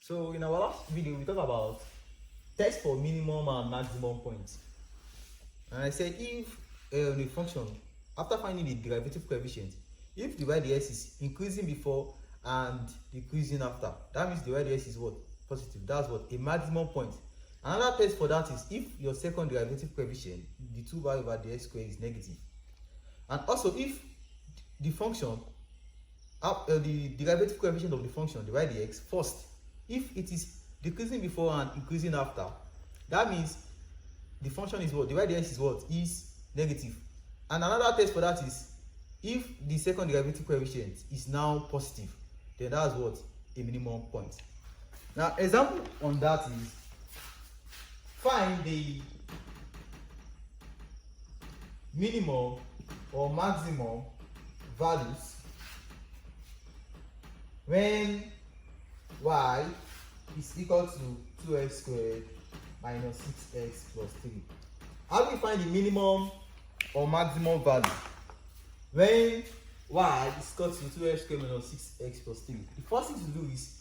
So in our last video, we talked about test for minimum and maximum points. And I said if the function, after finding the derivative coefficient, if the y dx is increasing before and decreasing after, that means the y dx is what? Positive. That's what? A maximum point. Another test for that is if your second derivative coefficient, the 2y over dx squared, is negative. And also if the function, the derivative coefficient of the function, the y dx, first, if it is decreasing before and increasing after, that means the function is what? The y dx is what? Is negative. And another test for that is if the second derivative coefficient is now positive, then that's what? A minimum point. Now, example on that is find the minimum or maximum values when y is equal to 2x squared minus 6x plus 3. How do we find the minimum or maximum value when y is equal to 2x squared minus 6x plus 3? The first thing to do is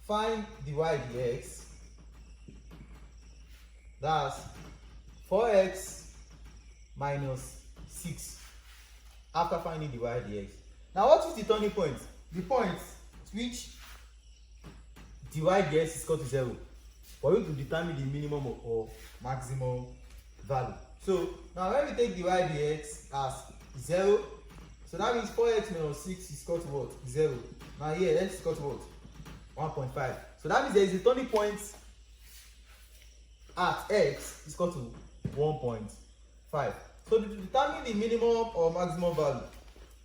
find the y dx. That's 4x minus 6 after finding the y dx. Now, what is the turning point? The point at which the y dx is equal to 0 for you to determine the minimum or maximum value. So now when we take the y dx as 0, so that means 4x minus 6 is equal to what? 0. Now here, x is equal to what? 1.5. So that means there is a turning point at x is equal to 1.5. So to determine the minimum or maximum value,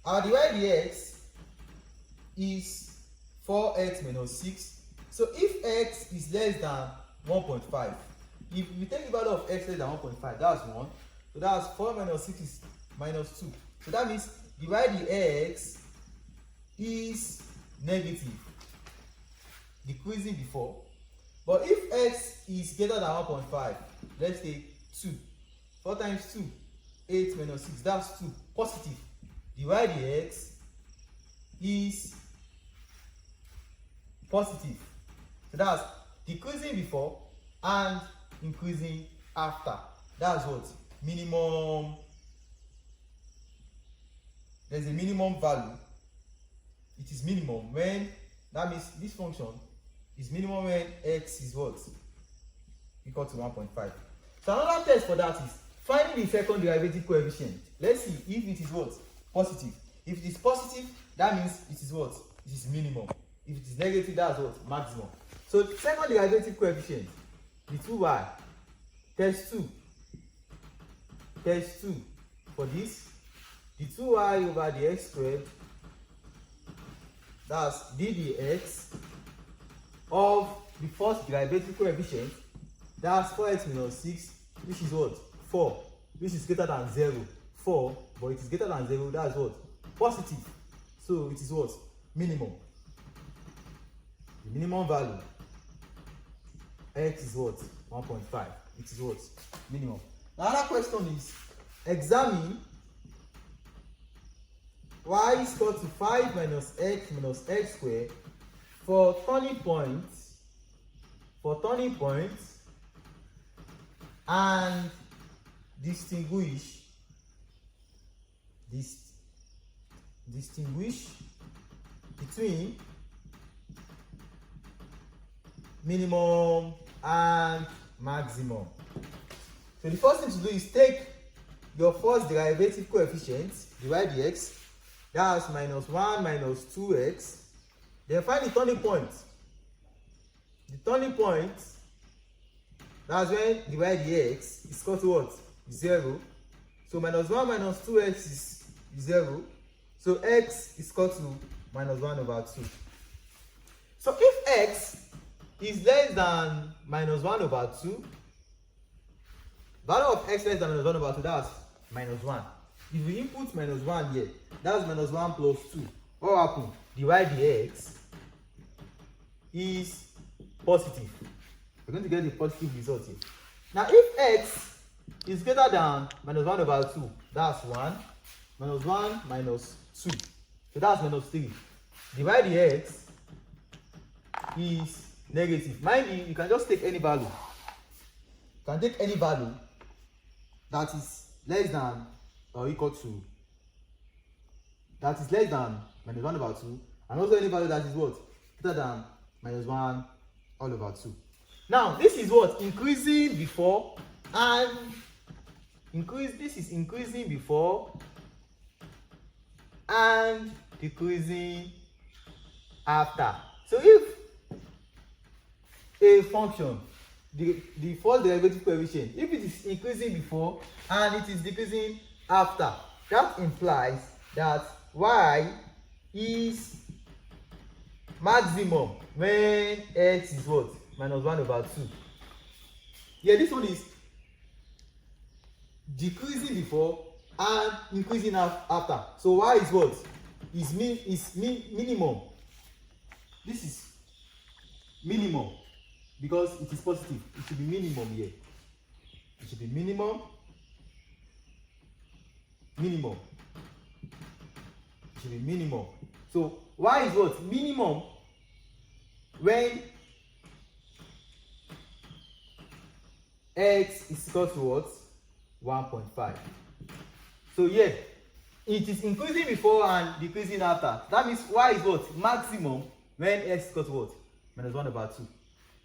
our the y dx is 4x minus 6. So if x is less than 1.5, if we take the value of x less than 1.5, that's 1. So that's 4 minus 6 is minus 2. So that means the y dx is negative, decreasing before. But if x is greater than 1.5, let's take 2. 4 times 2, 8 minus 6, that's 2, positive. The y dx is positive. So that's decreasing before and increasing after. That's what? Minimum. There's a minimum value. It is minimum when, that means this function is minimum when x is what? Equal to 1.5. So another test for that is finding the second derivative coefficient. Let's see if it is what? Positive. If it is positive, that means it is what? It is minimum. If it is negative, that's what? Maximum. So second derivative coefficient, the 2y, test 2. Test 2 for this, the 2y over the x squared, that's ddx of the first derivative coefficient, that's 4x minus 6, which is what? 4, which is greater than 0. 4, but it is greater than 0, that's what? Positive. So it is what? Minimum. The minimum value, x is what? 1.5. It is what? Minimum. Another question is, examine y is equal to 5 minus x squared for turning points, and distinguish between minimum and maximum. So the first thing to do is take your first derivative coefficient, the y dx, that's minus 1 minus 2x, then find the turning point. The turning point, that's when the y dx is equal to what? 0. So minus 1 minus 2x is 0. So x is equal to minus 1 over 2. So if x is less than minus 1 over 2, value of x less than minus 1 over 2, that's minus 1. If we input minus 1 here, that's minus 1 plus 2. What will happen? The y dx is positive. We're going to get the positive result here. Now, if x is greater than minus 1 over 2, that's 1. Minus 1 minus 2. So that's minus 3. The y dx is negative. Mind you, you can just take any value. You can take any value that is less than or equal to, that is less than minus 1 over 2, and also any value that is what? Greater than minus 1 all over 2. Now, this is what? Increasing before and this is increasing before and decreasing after. So if a function, the first derivative coefficient, if it is increasing before and it is decreasing after, that implies that y is maximum when x is what? Minus 1 over 2. Yeah, this one is decreasing before and increasing after. So y is what? Is minimum. This is minimum because it is positive. It should be minimum here. It should be minimum. Minimum. It should be minimum. So y is what? Minimum when x is equal to what? 1.5. So yeah, it is increasing before and decreasing after. That means y is what? Maximum when x is equal to what? Minus 1 over 2.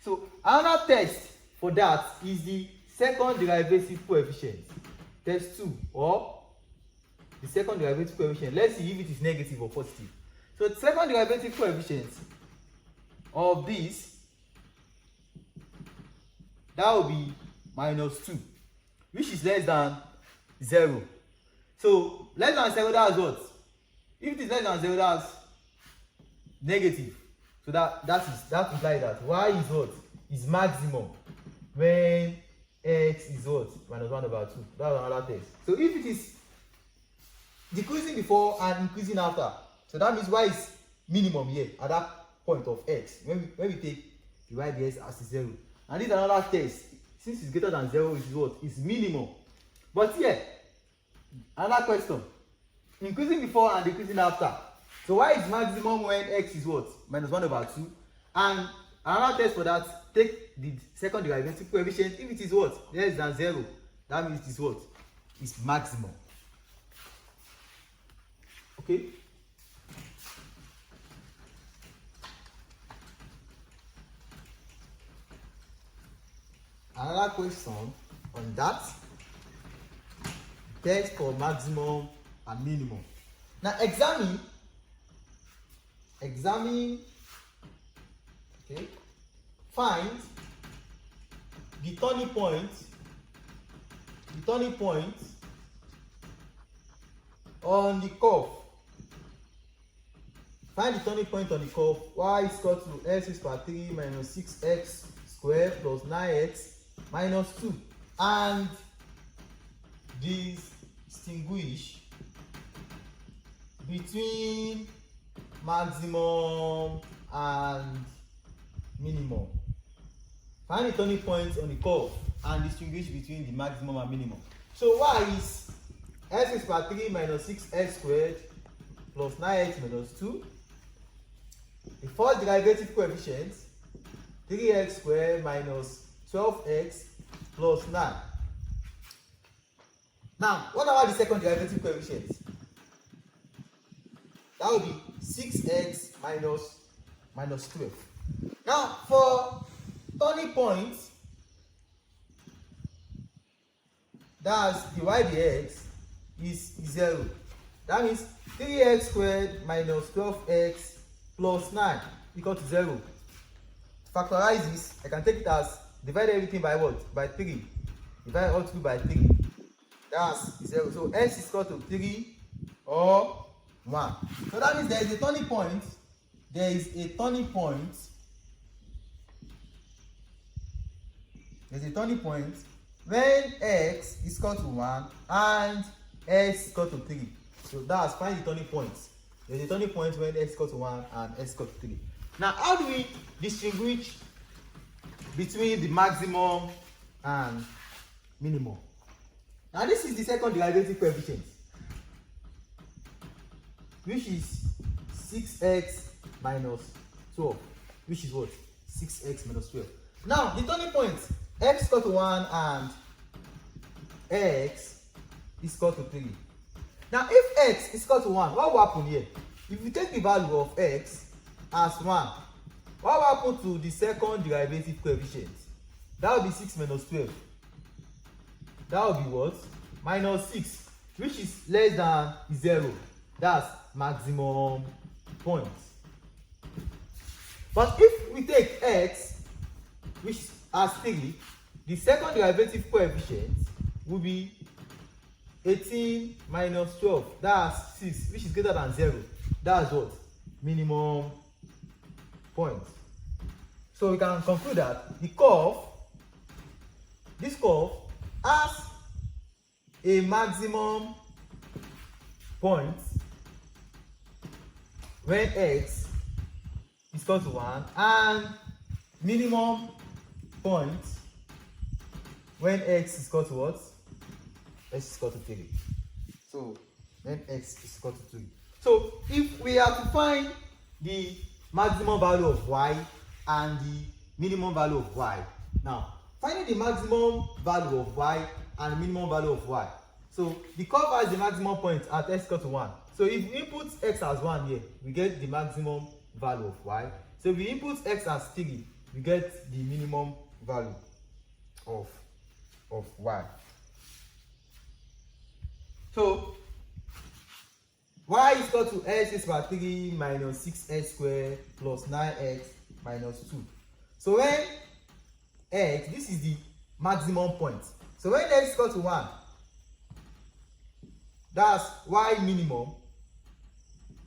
So another test for that is the second derivative coefficient. Test 2, or the second derivative coefficient. Let's see if it is negative or positive. So the second derivative coefficient of this, that will be minus 2, which is less than 0. So less than 0, that's what? If it is less than 0, that's negative. So that implies that y is what? Is maximum when x is what? Minus 1 over 2. That's another test. So if it is decreasing before and increasing after, so that means y is minimum here at that point of x. When we take the y ds as 0. And this is another test. Since it's greater than 0, is what? Is minimum. But here, another question. Increasing before and decreasing after. So y is maximum when x is what? Minus 1 over 2. And another test for that, take the second derivative coefficient. If it is what? Less than 0, that means it is what? Is maximum. Okay? Another question on that, test for maximum and minimum. Now examine, okay, find the turning point on the curve. Find the turning point on the curve y is equal to x raised by 3 minus 6x squared plus 9x minus 2, and distinguish between maximum and minimum. Find the turning point on the curve and distinguish between the maximum and minimum. So y is x raised by 3 minus 6x squared plus 9x minus 2. The first derivative coefficient, 3x squared minus 12x plus 9. Now, what about the second derivative coefficient? That would be 6x minus 12. Now, for turning point, that's the y dx is 0. That means 3x squared minus 12x plus 9 equal to 0. Factorize this, I can take it as divide everything by what? By 3. Divide all 2 by 3. That's 0. So x is equal to 3 or 1. So that means there is a turning point. There is a turning point. There's a turning point when x is equal to 1 and x is equal to 3. So that's find the turning point. There's a turning point when x is equal to 1 and x is equal to 3. Now, how do we distinguish between the maximum and minimum? Now, this is the second derivative coefficient, which is 6x minus 12, which is what? 6x minus 12. Now the turning point, x is equal to 1 and x is equal to 3. Now if x is equal to 1, what will happen here? If you take the value of x as 1, what will happen to the second derivative coefficient? That will be 6 minus 12. That will be what? Minus 6, which is less than 0. That's maximum point. But if we take x, which is as 3, the second derivative coefficient will be 18 minus 12. That's 6, which is greater than 0. That's what? Minimum point. So we can conclude that the curve, this curve has a maximum point when x is equal to 1 and minimum point when x is equal to what? X is equal to 3. So when x is equal to 3. So if we are to find the maximum value of y and the minimum value of y, now finding the maximum value of y and minimum value of y. So the curve has the maximum point at x equal to 1. So if we input x as 1 here, we get the maximum value of y. So if we input x as 3, we get the minimum value of y. So y is equal to x power 3 minus 6x squared plus 9x minus 2. So when x, this is the maximum point. So when x is equal to 1, that's y minimum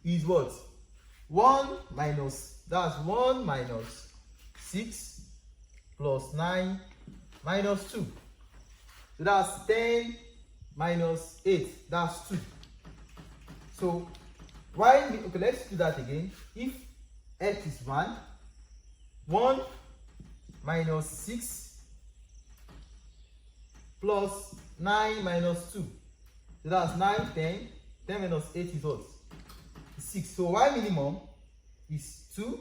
is what? 1 minus, that's 1 minus 6 plus 9 minus 2. So that's 10 minus 8, that's 2. So y, okay, let's do that again. If x is 1 minus 6 plus 9 minus 2. So that's 9, 10. 10 minus 8 is what? 6. So y minimum is 2.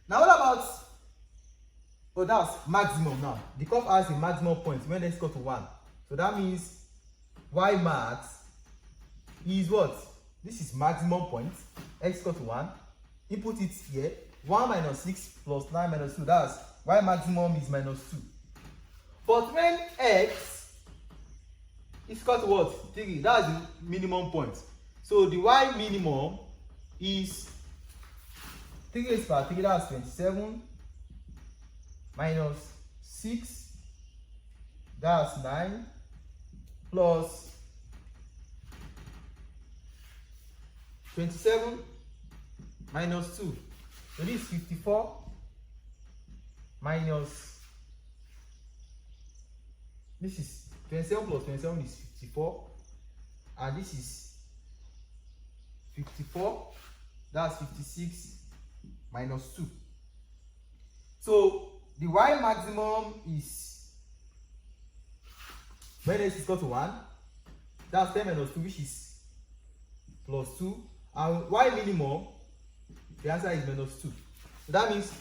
Now what about, oh, that's maximum now. The curve has a maximum point when x is equal to 1. So that means y max is what? This is maximum point. X is equal to 1. Input it here. 1 minus 6 plus 9 minus 2. That's y maximum is minus 2. But when x is equal to what? 3. That's the minimum point. So the y minimum is 3 raised to 3. That's 27 minus 6. That's 9 plus 27 minus 2. So this is 54 minus, this is 27 plus 27 is 54, and this is 54, that's 56 minus 2. So the y maximum is, when x is equal to 1, that's 10 minus 2, which is plus 2, and y minimum, the answer is minus 2. So that means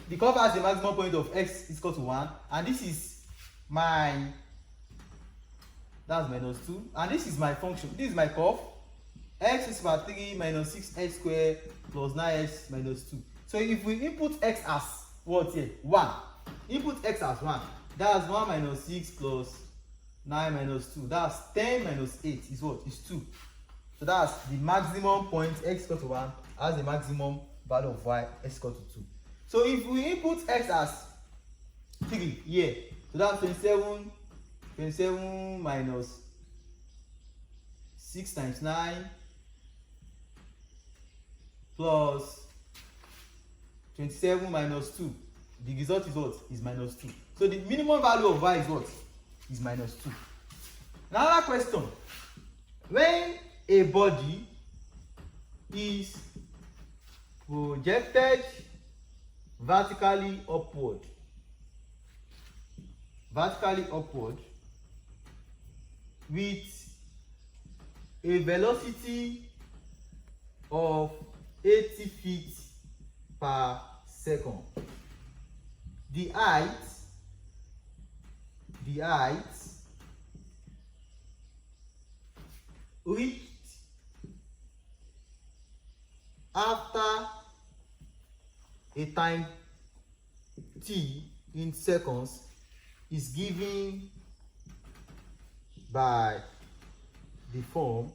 the curve has a maximum point of x is equal to 1, and this is my, that's minus 2, and this is my function. This is my curve. X is equal to 3 minus 6x squared plus 9x minus 2. So if we input x as what here? 1. Input x as 1. That's 1 minus 6 plus 9 minus 2. That's 10 minus 8 is what? Is 2. So that's the maximum point. X equal to 1 has the maximum value of y, x equal to 2. So if we input x as 3 here, so that's 27 minus 6 times 9 plus 27 minus 2. The result is what? Is minus 2. So the minimum value of y is what? Is minus 2. Another question. When a body is projected vertically upward with a velocity of 80 feet per second. The height reached after a time t in seconds is given by the form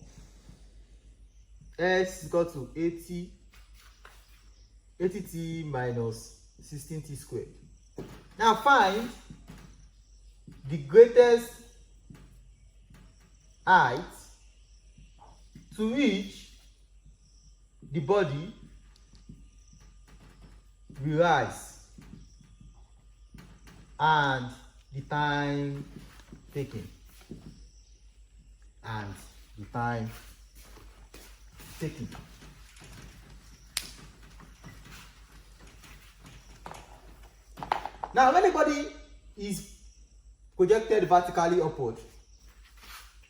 s is equal to 80t minus 16t squared. Now find the greatest height to which the body will rise and the time taken. Now when the body is projected vertically upward,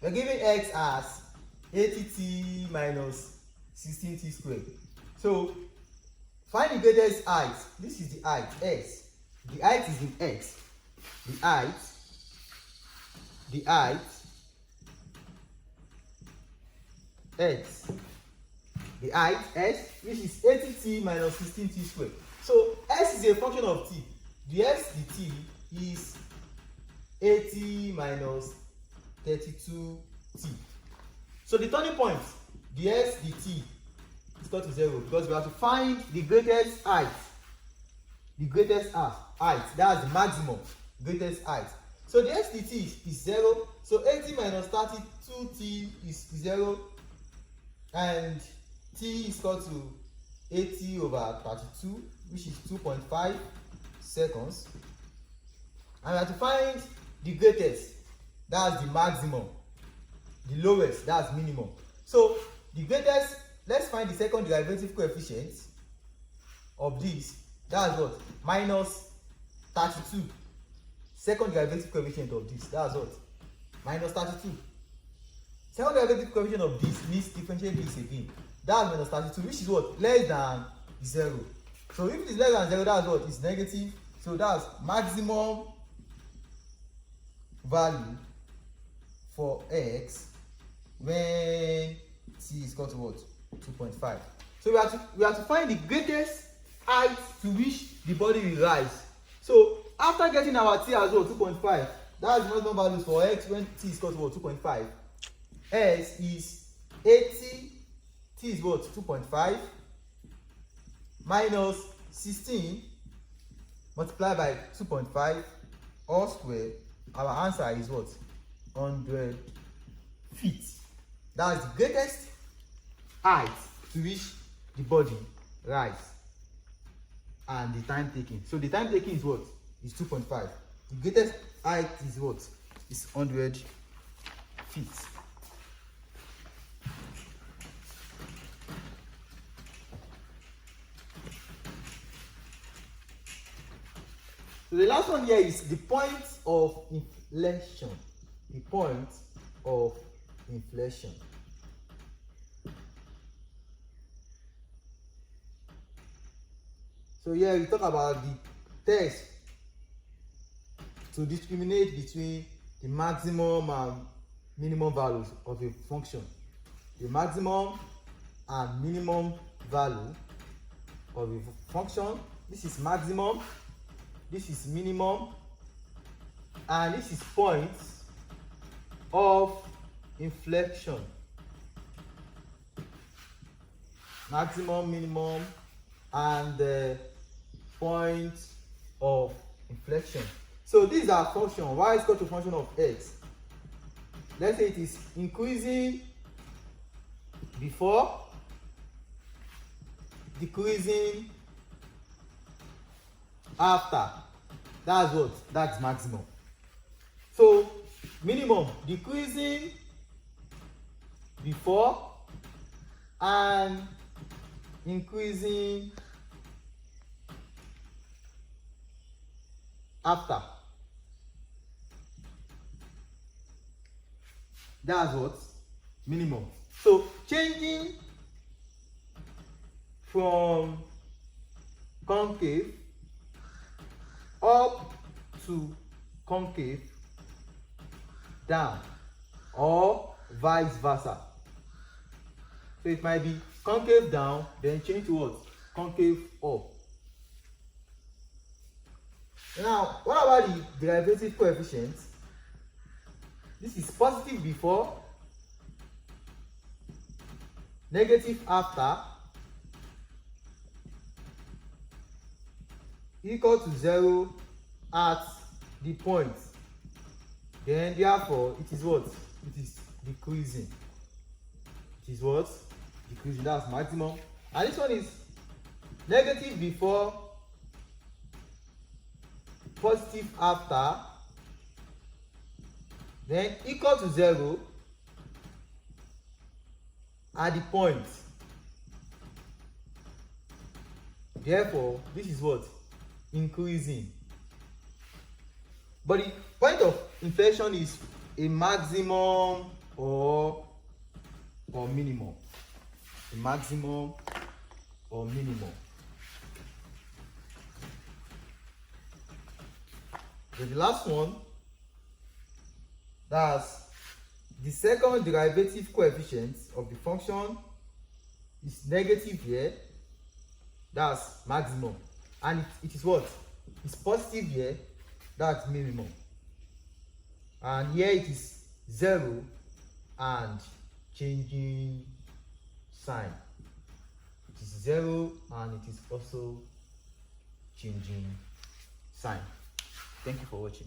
we're giving x as 80t minus 16t squared. So find the greatest height. This is the height, x. The height is in x. The height x. The height s, which is 80t minus 16t squared. So s is a function of t. The s, the t, is 80 minus 32t. So the turning point, the s, the t, is equal to 0 because we have to find the greatest height. The greatest height, that's the maximum greatest height. So the s, the t is 0. So 80 minus 32t is 0. And t is equal to 80 over 32, which is 2.5 seconds. And we have to find the greatest, that's the maximum. The lowest, that's minimum. So the greatest, let's find the second derivative coefficient of this. That's what? Minus 32. Second derivative coefficient of this, that's what? Minus 32. Second derivative coefficient of this needs to differentiate this again. That's minus 32, which is what? Less than 0. So if it is less than 0, that's what? It's negative. So that's maximum value for x when t is equal to what? 2.5. So we have to find the greatest height to which the body will rise. So after getting our t as well, 2.5, that's the maximum value for x when t is equal to what? 2.5. S is 80, t is what? 2.5 minus 16 multiplied by 2.5 all square. Our answer is what? 100 feet. That is the greatest height to which the body rise and the time taken. So the time taken is what? Is 2.5. The greatest height is what? Is 100 feet. So the last one here is the point of inflection. The point of inflection. So here we talk about the test to discriminate between the maximum and minimum values of a function. The maximum and minimum value of a function. This is maximum, this is minimum, and this is points of inflection. Maximum, minimum, and the point of inflection. So these are function. Y is equal to function of x. Let's say it is increasing before, decreasing after. That's what? That's maximum. So minimum, decreasing before and increasing after. That's what? Minimum. So changing from concave up to concave down, or vice versa. So it might be concave down, then change to what? Concave up. Now, what about the derivative coefficient? This is positive before, negative after, equal to 0 at the point. Then therefore it is what? It is decreasing. It is what? Decreasing. That's maximum. And this one is negative before, positive after, then equal to 0 at the point. Therefore this is what? Increasing. But the point of inflection is a maximum or minimum. A maximum or minimum. Then the last one, that's the second derivative coefficient of the function is negative here. That's maximum. And it is what? It's positive here. That's minimum. And here it is 0 and changing sign. It is 0 and it is also changing sign. Thank you for watching.